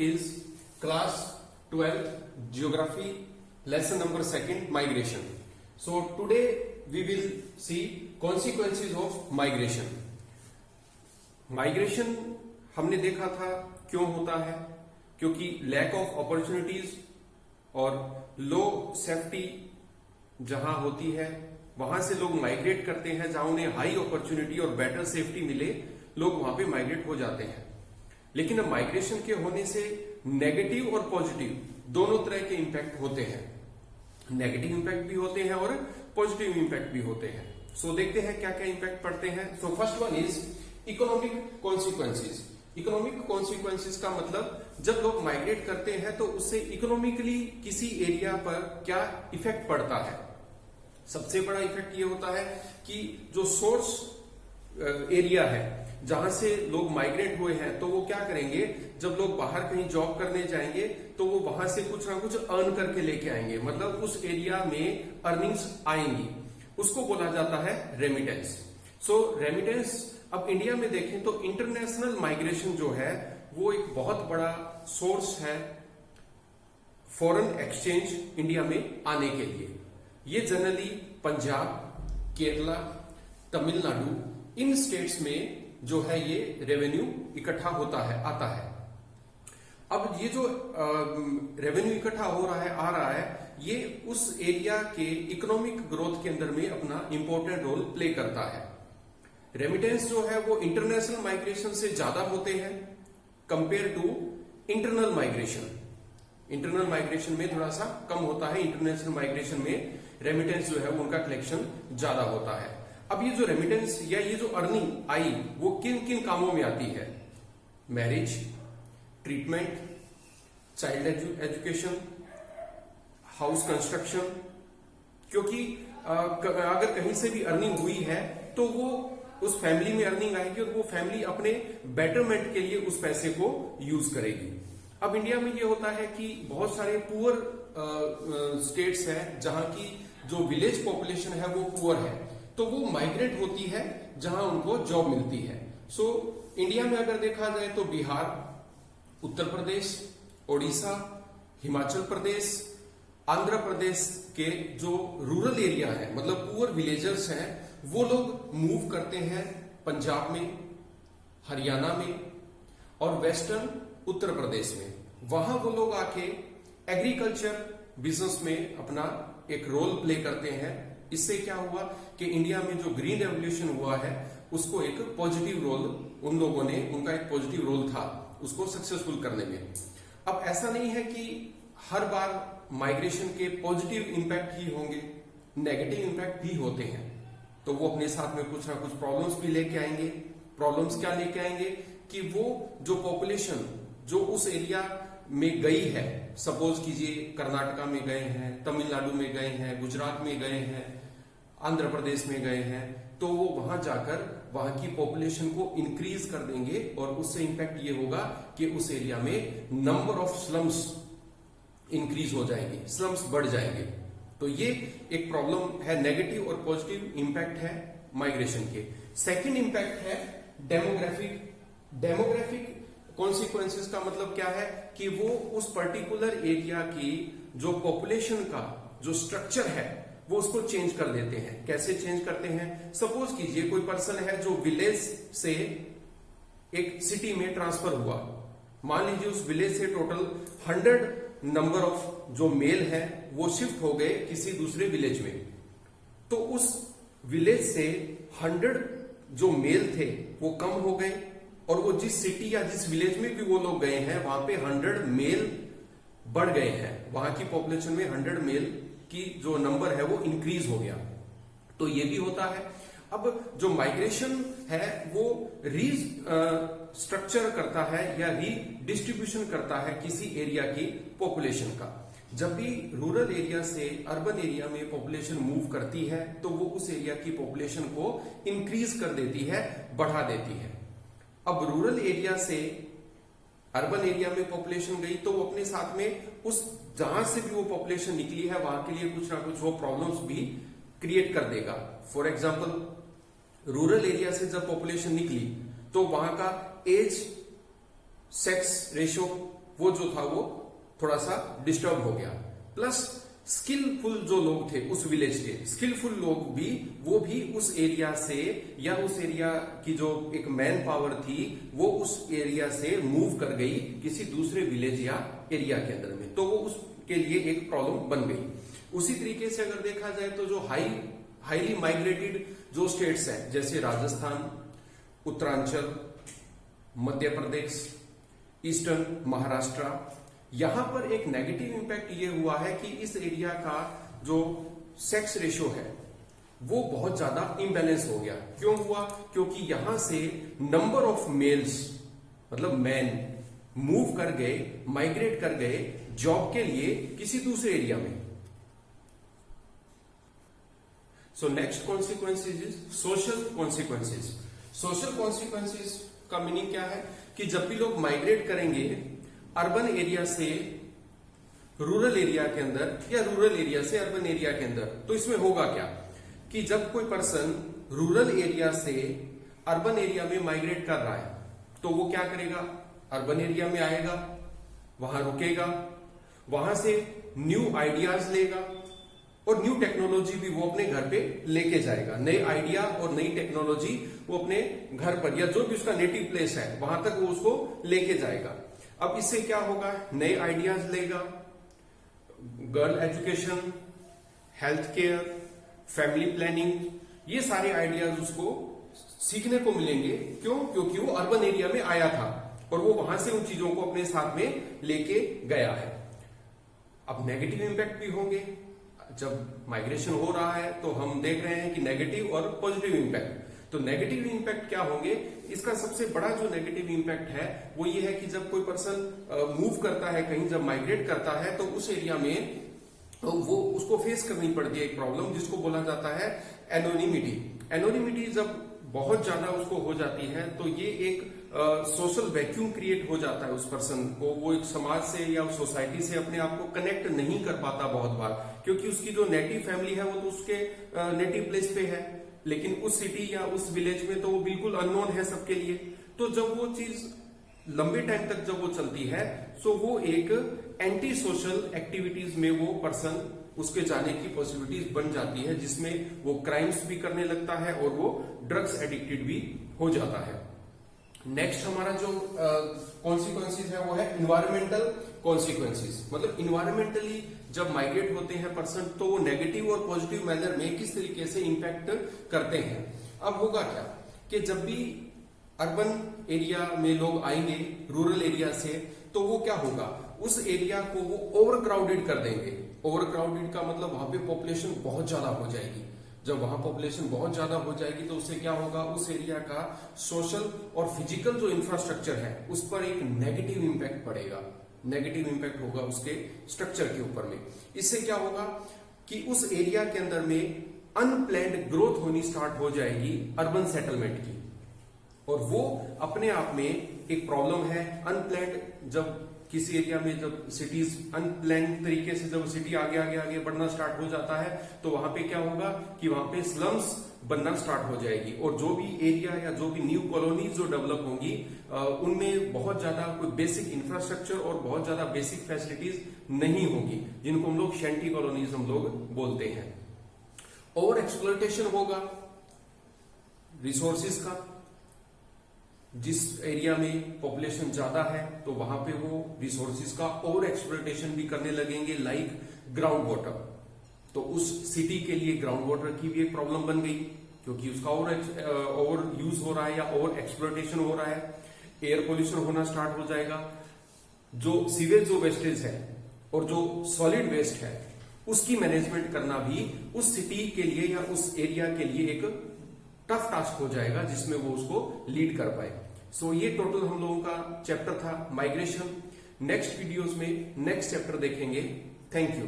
is class 12th geography lesson number 2 migration. So today we will see consequences of migration. Migration हमने देखा था क्यों होता है, क्योंकि लैक ऑफ अपॉर्चुनिटीज और लो सेफ्टी जहां होती है वहां से लोग माइग्रेट करते हैं, जहां उन्हें हाई अपॉर्चुनिटी और बेटर सेफ्टी मिले लोग वहां पे माइग्रेट हो जाते हैं। लेकिन अब माइग्रेशन के होने से नेगेटिव और पॉजिटिव दोनों तरह के इंपैक्ट होते हैं। नेगेटिव इंपैक्ट भी होते हैं और पॉजिटिव इंपैक्ट भी होते हैं। सो देखते हैं क्या क्या इंपैक्ट पड़ते हैं। So first one is economic consequences. Economic consequences का मतलब जब लोग माइग्रेट करते हैं तो उससे इकोनॉमिकली किसी एरिया पर क्या इफेक्ट पड़ता है। सबसे बड़ा इफेक्ट ये होता है कि जो सोर्स एरिया है जहां से लोग माइग्रेट हुए हैं तो वो क्या करेंगे, जब लोग बाहर कहीं जॉब करने जाएंगे तो वो वहां से कुछ ना कुछ अर्न करके लेके आएंगे, मतलब उस एरिया में अर्निंग्स आएंगी, उसको बोला जाता है रेमिटेंस। सो रेमिटेंस अब इंडिया में देखें तो इंटरनेशनल माइग्रेशन जो है वो एक बहुत बड़ा सोर्स है फॉरेन एक्सचेंज इंडिया में आने के लिए। ये जनरली पंजाब, केरला, तमिलनाडु इन स्टेट्स में जो है ये रेवेन्यू इकट्ठा होता है, आता है। अब ये जो रेवेन्यू इकट्ठा हो रहा है, आ रहा है, ये उस एरिया के इकोनॉमिक ग्रोथ के अंदर में अपना इंपॉर्टेंट रोल प्ले करता है। रेमिटेंस जो है वो इंटरनेशनल माइग्रेशन से ज्यादा होते हैं compare to internal migration. Internal migration में थोड़ा सा कम होता है, इंटरनेशनल माइग्रेशन में रेमिटेंस जो है वो उनका कलेक्शन ज्यादा होता है। अब ये जो रेमिटेंस या ये जो अर्निंग आई वो किन किन कामों में आती है? Marriage, treatment, child education, house construction. क्योंकि अगर कहीं से भी अर्निंग हुई है तो वो उस फैमिली में अर्निंग आएगी और वो फैमिली अपने बेटरमेंट के लिए उस पैसे को यूज करेगी। अब इंडिया में ये होता है कि बहुत सारे पुअर स्टेट्स हैं जहां की जो विलेज पॉपुलेशन है वो पुअर है, तो वो माइग्रेट होती है जहां उनको जॉब मिलती है। सो इंडिया में अगर देखा जाए तो बिहार, उत्तर प्रदेश, ओडिशा, हिमाचल प्रदेश, आंध्र प्रदेश के जो रूरल एरिया है, मतलब पुअर विलेजर्स हैं, वो लोग मूव करते हैं पंजाब में, हरियाणा में और वेस्टर्न उत्तर प्रदेश में। वहां वो लोग आके एग्रीकल्चर बिजनेस में अपना एक रोल प्ले करते हैं। इससे क्या हुआ कि इंडिया में जो ग्रीन रेवोल्यूशन हुआ है उसको एक पॉजिटिव रोल उन लोगों ने, उनका एक पॉजिटिव रोल था उसको सक्सेसफुल करने में। अब ऐसा नहीं है कि हर बार माइग्रेशन के पॉजिटिव इंपैक्ट ही होंगे, नेगेटिव इंपैक्ट भी होते हैं। तो वो अपने साथ में कुछ ना कुछ प्रॉब्लम्स भी लेके आएंगे। प्रॉब्लम्स क्या लेके आएंगे कि वो जो पॉपुलेशन जो उस एरिया में गई है, सपोज कीजिए कर्नाटका में गए हैं, तमिलनाडु में गए हैं, गुजरात में गए हैं, आंध्र प्रदेश में गए हैं, तो वो वहां जाकर वहां की पॉपुलेशन को इंक्रीज कर देंगे और उससे इंपैक्ट ये होगा कि उस एरिया में नंबर ऑफ स्लम्स इंक्रीज हो जाएंगे, स्लम्स बढ़ जाएंगे। तो ये एक प्रॉब्लम है, नेगेटिव और पॉजिटिव इंपैक्ट है माइग्रेशन के। सेकंड इंपैक्ट है डेमोग्राफिक। डेमोग्राफिक कॉन्सिक्वेंसेस का मतलब क्या है कि वो उस पर्टिकुलर एरिया की जो पॉपुलेशन का जो स्ट्रक्चर है वो उसको चेंज कर देते हैं। कैसे चेंज करते हैं? सपोज कीजिए कोई पर्सन है जो विलेज से एक सिटी में ट्रांसफर हुआ, मान लीजिए उस विलेज से टोटल 100 नंबर ऑफ जो मेल है वो शिफ्ट हो गए किसी दूसरे विलेज में, तो उस विलेज से 100 जो मेल थे वो कम हो गए और वो जिस सिटी या जिस विलेज में भी वो लोग गए हैं वहां पे 100 मेल बढ़ गए हैं, वहां की पॉपुलेशन में 100 मेल की जो नंबर है वो इंक्रीज हो गया। तो ये भी होता है। अब जो माइग्रेशन है वो स्ट्रक्चर करता है या रीडिस्ट्रीब्यूशन करता है किसी एरिया की पॉपुलेशन का। जब भी रूरल एरिया से अर्बन एरिया में पॉपुलेशन मूव करती है तो वो उस एरिया की पॉपुलेशन को इंक्रीज कर देती है, बढ़ा देती है। अब रूरल एरिया से अर्बन एरिया में पॉपुलेशन गई तो वो अपने साथ में उस जहां से भी वो पॉपुलेशन निकली है वहां के लिए कुछ ना कुछ वो प्रॉब्लम्स भी क्रिएट कर देगा। फॉर एग्जाम्पल रूरल एरिया से जब पॉपुलेशन निकली तो वहां का एज सेक्स रेशियो वो जो था वो थोड़ा सा डिस्टर्ब हो गया। प्लस स्किलफुल जो लोग थे उस विलेज के, स्किलफुल लोग भी वो भी उस एरिया से या उस एरिया की जो एक मैन पावर थी वो उस एरिया से मूव कर गई किसी दूसरे विलेज या एरिया के अंदर में, तो वो उसके लिए एक प्रॉब्लम बन गई। उसी तरीके से अगर देखा जाए तो जो हाईली माइग्रेटेड जो स्टेट्स हैं जैसे राजस्थान, उत्तरांचल, मध्य प्रदेश, ईस्टर्न महाराष्ट्र, यहां पर एक नेगेटिव इंपैक्ट ये हुआ है कि इस एरिया का जो सेक्स रेशियो है वो बहुत ज्यादा इम्बैलेंस हो गया। क्यों हुआ? क्योंकि यहां से नंबर ऑफ मेल्स मतलब मैन मूव कर गए, माइग्रेट कर गए जॉब के लिए किसी दूसरे एरिया में। So next consequences is social consequences. Social consequences का मीनिंग क्या है कि जब भी लोग माइग्रेट करेंगे अर्बन एरिया से रूरल एरिया के अंदर या रूरल एरिया से अर्बन एरिया के अंदर, तो इसमें होगा क्या कि जब कोई पर्सन रूरल एरिया से अर्बन एरिया में माइग्रेट कर रहा है तो वो क्या करेगा? अर्बन एरिया में आएगा, वहां रुकेगा, वहां से न्यू आइडियाज लेगा और न्यू टेक्नोलॉजी भी वो अपने घर पे लेके जाएगा। नए आइडिया और नई टेक्नोलॉजी वो अपने घर पर या जो भी उसका नेटिव प्लेस है वहां तक वो उसको लेके जाएगा। अब इससे क्या होगा? नए आइडियाज लेगा, girl education, health care, family planning, ये सारे आइडियाज उसको सीखने को मिलेंगे। क्यों? क्योंकि वो अर्बन एरिया में आया था और वो वहां से उन चीजों को अपने साथ में लेके गया है। अब नेगेटिव इंपैक्ट भी होंगे। जब माइग्रेशन हो रहा है तो हम देख रहे हैं कि नेगेटिव और पॉजिटिव इंपैक्ट। तो नेगेटिव इंपैक्ट क्या होंगे? इसका सबसे बड़ा जो नेगेटिव इंपैक्ट है वो ये है कि जब कोई पर्सन मूव करता है कहीं, जब माइग्रेट करता है तो उस एरिया में तो वो उसको फेस करनी पड़ती है एक प्रॉब्लम जिसको बोला जाता है एनोनिमिटी। एनोनिमिटी जब बहुत ज्यादा उसको हो जाती है तो ये एक सोशल वैक्यूम क्रिएट हो जाता है उस पर्सन को। वो एक समाज से या सोसाइटी से अपने आप को कनेक्ट नहीं कर पाता बहुत बार, क्योंकि उसकी जो नेटिव फैमिली है वो तो उसके नेटिव प्लेस पे है, लेकिन उस सिटी या उस विलेज में तो वो बिल्कुल अननोन है सबके लिए। तो जब वो चीज लंबे टाइम तक जब वो चलती है तो वो एक एंटी सोशल एक्टिविटीज में वो पर्सन उसके जाने की पॉसिबिलिटीज बन जाती है, जिसमें वो क्राइम्स भी करने लगता है और वो ड्रग्स एडिक्टेड भी हो जाता है। नेक्स्ट हमारा जो कॉन्सिक्वेंसेज है वो है इन्वायरमेंटल कॉन्सिक्वेंसेज। मतलब इन्वायरमेंटली जब माइग्रेट होते हैं पर्सन तो वो नेगेटिव और पॉजिटिव मैनर में किस तरीके से इंपैक्ट करते हैं। अब होगा क्या कि जब भी अर्बन एरिया में लोग आएंगे रूरल एरिया से तो वो क्या होगा, उस एरिया को वो ओवर क्राउडेड कर देंगे। ओवर क्राउडेड का मतलब वहां पे पॉपुलेशन बहुत ज्यादा हो जाएगी। जब वहां पॉपुलेशन बहुत ज्यादा हो जाएगी तो उससे क्या होगा, उस एरिया का सोशल और फिजिकल जो इंफ्रास्ट्रक्चर है उस पर एक नेगेटिव इंपैक्ट पड़ेगा। नेगेटिव इंपैक्ट होगा उसके स्ट्रक्चर के ऊपर में। इससे क्या होगा कि उस एरिया के अंदर में अनप्लैन्ड ग्रोथ होनी स्टार्ट हो जाएगी अर्बन सेटलमेंट की, और वो अपने आप में एक प्रॉब्लम है। अनप्लैन्ड जब किसी एरिया में जब सिटीज अनप्लैन्ड तरीके से जब सिटी आगे आगे आगे बढ़ना स्टार्ट हो जाता है तो वहां पे क्या होगा कि वहां पे स्लम्स बनना स्टार्ट हो जाएगी, और जो भी एरिया या जो भी न्यू कॉलोनीज जो डेवलप होंगी उनमें बहुत ज्यादा कोई बेसिक इंफ्रास्ट्रक्चर और बहुत ज्यादा बेसिक फैसिलिटीज नहीं होगी, जिनको हम लोग शैंटी कॉलोनीज हम लोग बोलते हैं। ओवर एक्सप्लॉयटेशन होगा रिसोर्सिस का। जिस एरिया में पॉपुलेशन ज्यादा है तो वहां पे वो रिसोर्सिस का ओवर एक्सप्लॉयटेशन भी करने लगेंगे, लाइक ग्राउंड वाटर। तो उस सिटी के लिए ग्राउंड वाटर की भी एक प्रॉब्लम बन गई, क्योंकि उसका ओवर यूज हो रहा है या ओवर एक्सप्लॉयटेशन हो रहा है। एयर पोल्यूशन होना स्टार्ट हो जाएगा। जो सीवेज जो वेस्टेज है और जो सॉलिड वेस्ट है उसकी मैनेजमेंट करना भी उस सिटी के लिए या उस एरिया के लिए एक टफ टास्क हो जाएगा, जिसमें वो उसको लीड कर पाए। सो ये टोटल हम लोगों का चैप्टर था माइग्रेशन। नेक्स्ट वीडियोस में नेक्स्ट चैप्टर देखेंगे। Thank you.